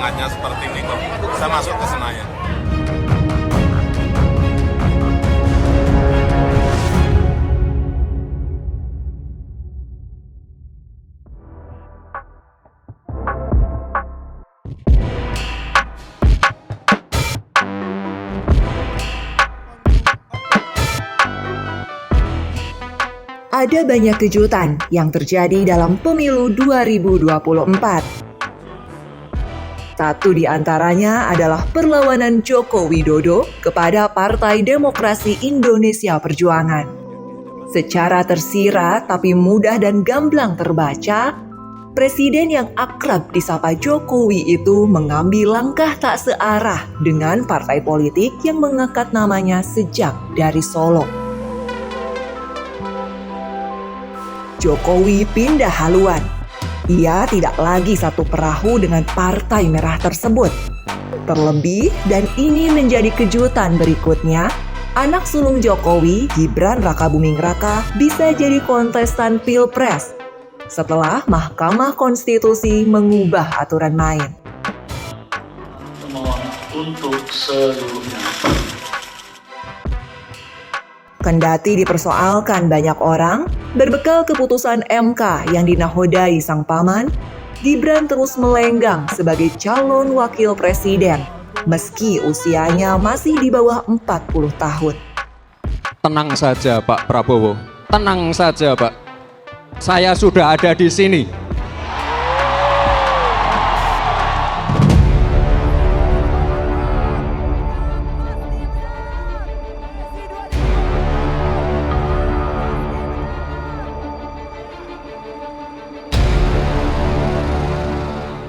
semangatnya seperti ini kok bisa masuk ke Senayan. Ada banyak kejutan yang terjadi dalam pemilu 2024. Satu di antaranya adalah perlawanan Joko Widodo kepada Partai Demokrasi Indonesia Perjuangan. Secara tersirat tapi mudah dan gamblang terbaca, Presiden yang akrab disapa Jokowi itu mengambil langkah tak searah dengan partai politik yang mengangkat namanya sejak dari Solo. Jokowi pindah haluan. Ia tidak lagi satu perahu dengan Partai Merah tersebut. Terlebih, dan ini menjadi kejutan berikutnya, anak sulung Jokowi, Gibran Rakabuming Raka, bisa jadi kontestan Pilpres setelah Mahkamah Konstitusi mengubah aturan main. Mohon untuk seluruhnya. Kendati dipersoalkan banyak orang, berbekal keputusan MK yang dinahodai sang paman, Gibran terus melenggang sebagai calon wakil presiden, meski usianya masih di bawah 40 tahun. Tenang saja Pak Prabowo, tenang saja Pak. Saya sudah ada di sini.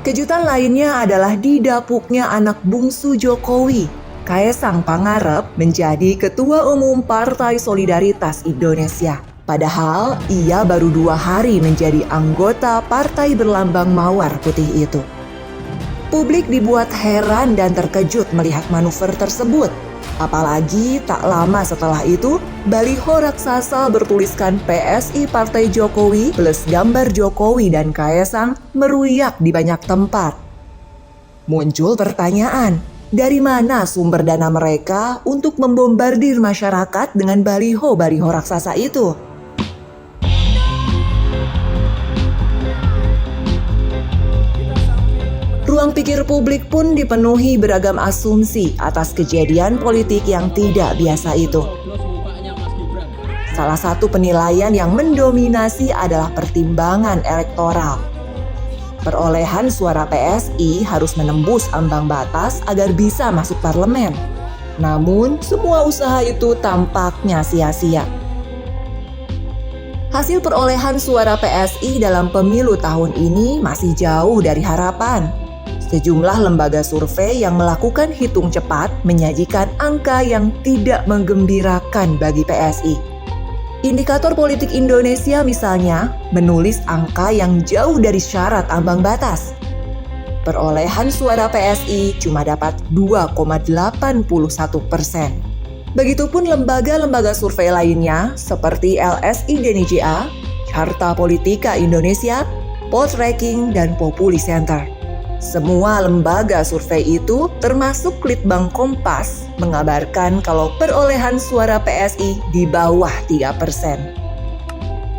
Kejutan lainnya adalah didapuknya anak bungsu Jokowi, Kaesang Pangarep, menjadi Ketua Umum Partai Solidaritas Indonesia. Padahal ia baru 2 hari menjadi anggota partai berlambang mawar putih itu. Publik dibuat heran dan terkejut melihat manuver tersebut. Apalagi tak lama setelah itu, baliho raksasa bertuliskan PSI Partai Jokowi plus gambar Jokowi dan Kaesang meruyak di banyak tempat. Muncul pertanyaan, dari mana sumber dana mereka untuk membombardir masyarakat dengan baliho-baliho raksasa itu? Ruang pikir publik pun dipenuhi beragam asumsi atas kejadian politik yang tidak biasa itu. Salah satu penilaian yang mendominasi adalah pertimbangan elektoral. Perolehan suara PSI harus menembus ambang batas agar bisa masuk parlemen. Namun, semua usaha itu tampaknya sia-sia. Hasil perolehan suara PSI dalam pemilu tahun ini masih jauh dari harapan. Sejumlah lembaga survei yang melakukan hitung cepat menyajikan angka yang tidak menggembirakan bagi PSI. Indikator Politik Indonesia misalnya menulis angka yang jauh dari syarat ambang batas. Perolehan suara PSI cuma dapat 2,81%. Begitupun lembaga-lembaga survei lainnya seperti LSI DNIJA, Carta Politika Indonesia, Poltreking, dan Populi Center. Semua lembaga survei itu, termasuk Litbang Kompas, mengabarkan kalau perolehan suara PSI di bawah 3%.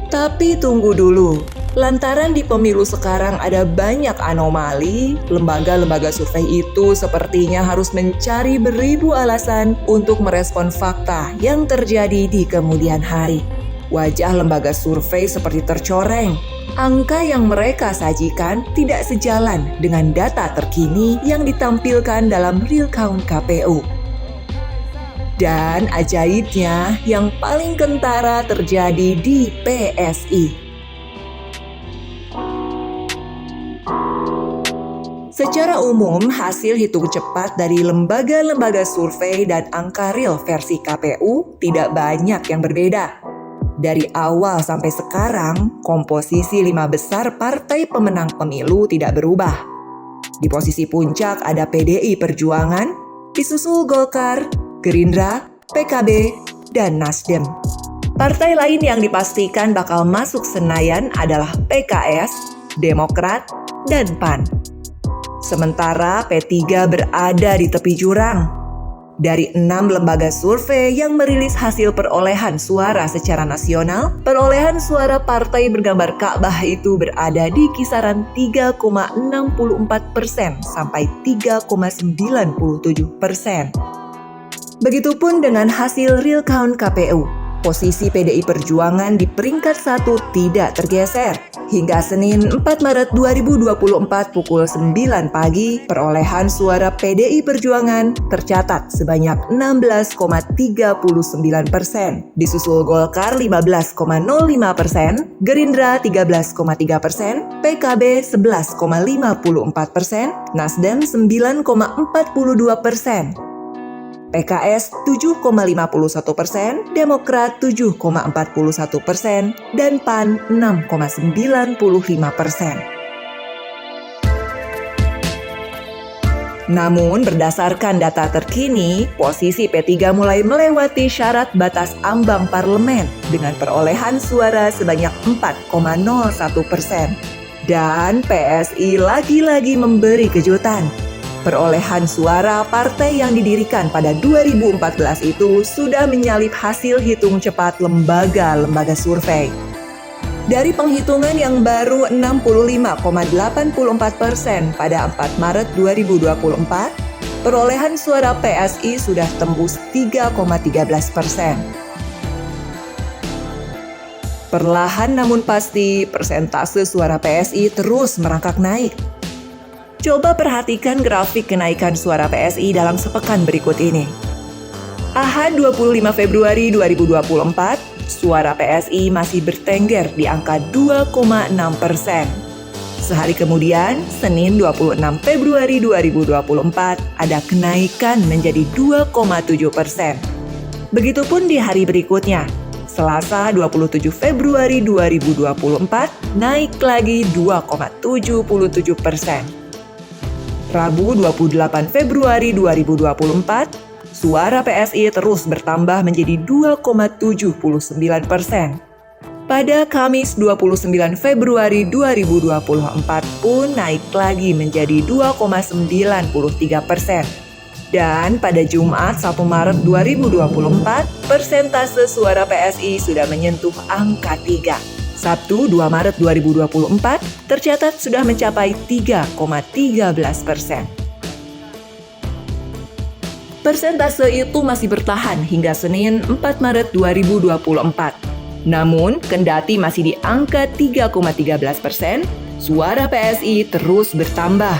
Tapi tunggu dulu, lantaran di pemilu sekarang ada banyak anomali, lembaga-lembaga survei itu sepertinya harus mencari beribu alasan untuk merespon fakta yang terjadi di kemudian hari. Wajah lembaga survei seperti tercoreng. Angka yang mereka sajikan tidak sejalan dengan data terkini yang ditampilkan dalam real count KPU. Dan ajaibnya, yang paling kentara terjadi di PSI. Secara umum, hasil hitung cepat dari lembaga-lembaga survei dan angka real versi KPU tidak banyak yang berbeda. Dari awal sampai sekarang, komposisi 5 besar partai pemenang pemilu tidak berubah. Di posisi puncak ada PDI Perjuangan, disusul Golkar, Gerindra, PKB, dan Nasdem. Partai lain yang dipastikan bakal masuk Senayan adalah PKS, Demokrat, dan PAN. Sementara P3 berada di tepi jurang. Dari 6 lembaga survei yang merilis hasil perolehan suara secara nasional, perolehan suara partai bergambar Ka'bah itu berada di kisaran 3,64% sampai 3,97%. Begitupun dengan hasil real count KPU. Posisi PDI Perjuangan di peringkat 1 tidak tergeser. Hingga Senin 4 Maret 2024 pukul 9 pagi, perolehan suara PDI Perjuangan tercatat sebanyak 16,39%. Disusul Golkar 15,05%, Gerindra 13,3%, PKB 11,54%, Nasdem 9,42%. PKS 7,51%, Demokrat 7,41%, dan PAN 6,95%. Namun berdasarkan data terkini, posisi P3 mulai melewati syarat batas ambang parlemen dengan perolehan suara sebanyak 4,01%. Dan PSI lagi-lagi memberi kejutan. Perolehan suara partai yang didirikan pada 2014 itu sudah menyalip hasil hitung cepat lembaga-lembaga survei. Dari penghitungan yang baru 65,84% pada 4 Maret 2024, perolehan suara PSI sudah tembus 3,13%. Perlahan namun pasti, persentase suara PSI terus merangkak naik. Coba perhatikan grafik kenaikan suara PSI dalam sepekan berikut ini. Ahad 25 Februari 2024, suara PSI masih bertengger di angka 2,6%. Sehari kemudian, Senin 26 Februari 2024, ada kenaikan menjadi 2,7%. Begitupun di hari berikutnya, Selasa 27 Februari 2024, naik lagi 2,77%. Rabu 28 Februari 2024, suara PSI terus bertambah menjadi 2,79%. Pada Kamis 29 Februari 2024 pun naik lagi menjadi 2,93%. Dan pada Jumat 1 Maret 2024, persentase suara PSI sudah menyentuh angka 3. Sabtu 2 Maret 2024 tercatat sudah mencapai 3,13%. Persentase itu masih bertahan hingga Senin 4 Maret 2024. Namun, kendati masih di angka 3,13%, suara PSI terus bertambah.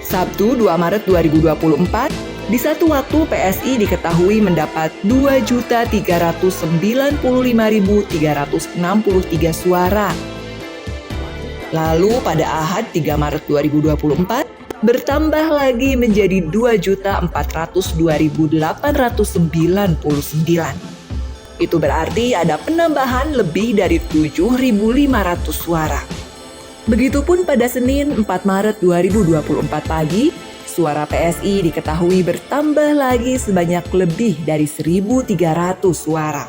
Sabtu 2 Maret 2024, di satu waktu PSI diketahui mendapat 2.395.363 suara. Lalu pada Ahad 3 Maret 2024, bertambah lagi menjadi 2.402.899. Itu berarti ada penambahan lebih dari 7.500 suara. Begitupun pada Senin 4 Maret 2024 pagi, suara PSI diketahui bertambah lagi sebanyak lebih dari 1.300 suara.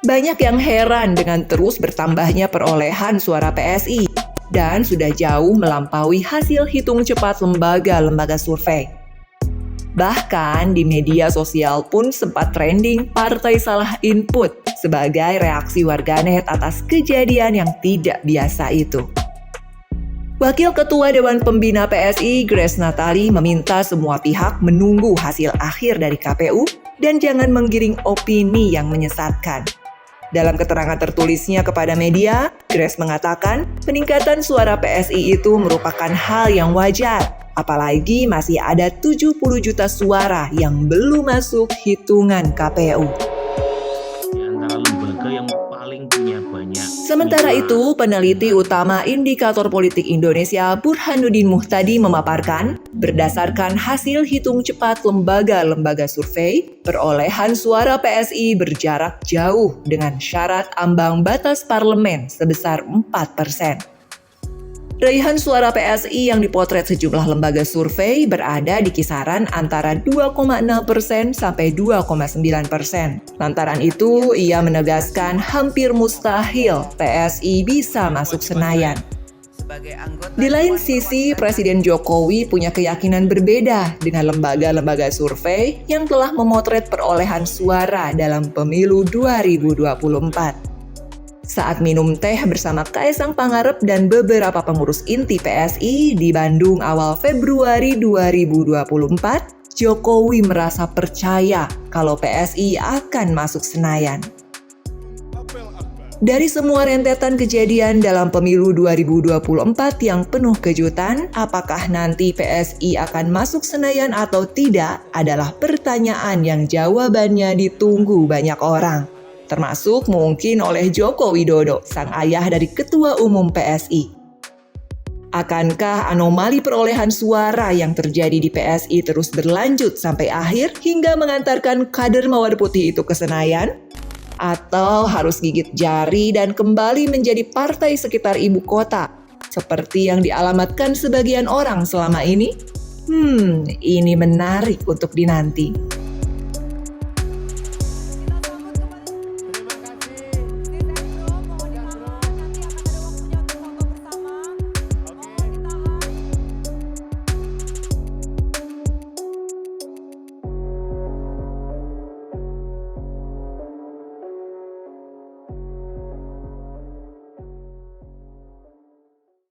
Banyak yang heran dengan terus bertambahnya perolehan suara PSI dan sudah jauh melampaui hasil hitung cepat lembaga-lembaga survei. Bahkan di media sosial pun sempat trending partai salah input sebagai reaksi warganet atas kejadian yang tidak biasa itu. Wakil Ketua Dewan Pembina PSI, Grace Natali, meminta semua pihak menunggu hasil akhir dari KPU dan jangan menggiring opini yang menyesatkan. Dalam keterangan tertulisnya kepada media, Grace mengatakan peningkatan suara PSI itu merupakan hal yang wajar, apalagi masih ada 70 juta suara yang belum masuk hitungan KPU. Di antara lembaga yang paling punya banyak. Sementara itu, peneliti utama Indikator Politik Indonesia Burhanuddin Muhtadi memaparkan, berdasarkan hasil hitung cepat lembaga-lembaga survei, perolehan suara PSI berjarak jauh dengan syarat ambang batas parlemen sebesar 4%. Raihan suara PSI yang dipotret sejumlah lembaga survei berada di kisaran antara 2,6% sampai 2,9%. Lantaran itu, ia menegaskan hampir mustahil PSI bisa masuk Senayan. Di lain sisi, Presiden Jokowi punya keyakinan berbeda dengan lembaga-lembaga survei yang telah memotret perolehan suara dalam pemilu 2024. Saat minum teh bersama Kaisang Pangarep dan beberapa pengurus inti PSI di Bandung awal Februari 2024, Jokowi merasa percaya kalau PSI akan masuk Senayan. Dari semua rentetan kejadian dalam pemilu 2024 yang penuh kejutan, apakah nanti PSI akan masuk Senayan atau tidak adalah pertanyaan yang jawabannya ditunggu banyak orang. Termasuk mungkin oleh Joko Widodo, sang ayah dari Ketua Umum PSI. Akankah anomali perolehan suara yang terjadi di PSI terus berlanjut sampai akhir hingga mengantarkan kader Mawar Putih itu ke Senayan? Atau harus gigit jari dan kembali menjadi partai sekitar ibu kota, seperti yang dialamatkan sebagian orang selama ini? Ini menarik untuk dinanti.